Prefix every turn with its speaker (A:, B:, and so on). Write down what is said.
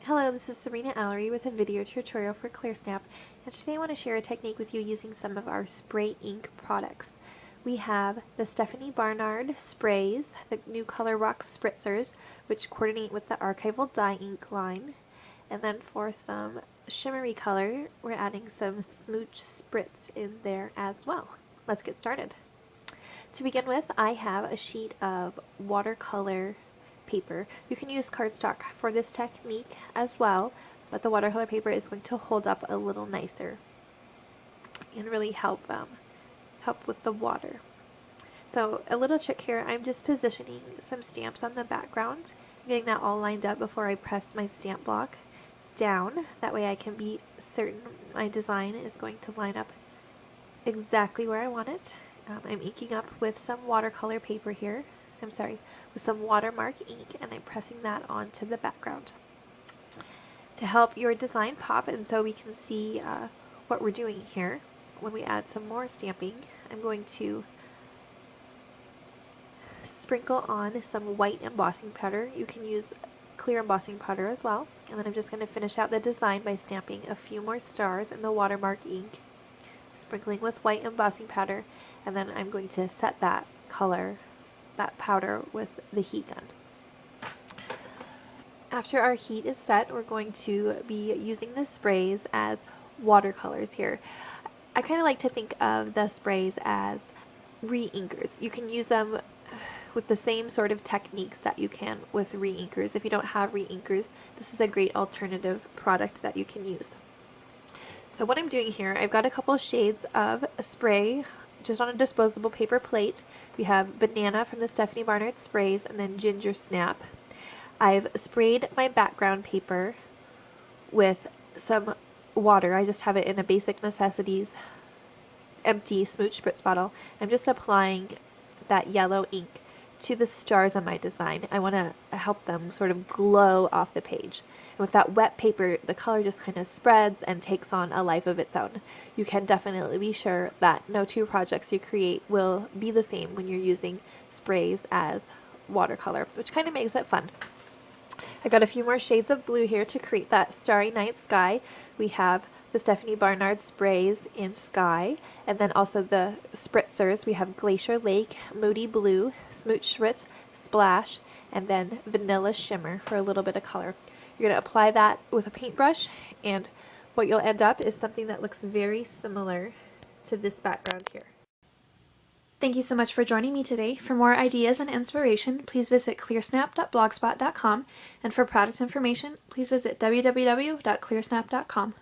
A: Hello, this is Sabrina Alery with a video tutorial for Clearsnap, and today I want to share a technique with you using some of our spray ink products. We have the Stephanie Barnard sprays, the new Color Rock spritzers, which coordinate with the archival dye ink line, and then for some shimmery color, we're adding some smooch spritz in there as well. Let's get started. To begin with, I have a sheet of watercolor paper. You can use cardstock for this technique as well, but the watercolor paper is going to hold up a little nicer and really help with the water. So a little trick here, I'm just positioning some stamps on the background, getting that all lined up before I press my stamp block down. That way I can be certain my design is going to line up exactly where I want it. I'm inking up with some watercolor paper here. With some watermark ink, and I'm pressing that onto the background to help your design pop, and so we can see what we're doing here. When we add some more stamping, I'm going to sprinkle on some white embossing powder. You can use clear embossing powder as well, and then I'm just going to finish out the design by stamping a few more stars in the watermark ink, sprinkling with white embossing powder, and then I'm going to set that powder with the heat gun. After our heat is set, we're going to be using the sprays as watercolors here. I kind of like to think of the sprays as reinkers. You can use them with the same sort of techniques that you can with reinkers. If you don't have reinkers, this is a great alternative product that you can use. So what I'm doing here, I've got a couple shades of spray just on a disposable paper plate. We have Banana from the Stephanie Barnard sprays, and then Ginger Snap. I've sprayed my background paper with some water. I just have it in a Basic Necessities empty smooch spritz bottle. I'm just applying that yellow ink to the stars on my design. I want to help them sort of glow off the page. And with that wet paper, the color just kind of spreads and takes on a life of its own. You can definitely be sure that no two projects you create will be the same when you're using sprays as watercolor, which kind of makes it fun. I got a few more shades of blue here to create that starry night sky. We have the Stephanie Barnard sprays in Sky, and then also the spritzers. We have Glacier Lake, Moody Blue, Smooch Spritz, Splash, and then Vanilla Shimmer for a little bit of color. You're going to apply that with a paintbrush, and what you'll end up is something that looks very similar to this background here.
B: Thank you so much for joining me today. For more ideas and inspiration, please visit clearsnap.blogspot.com, and for product information, please visit www.clearsnap.com.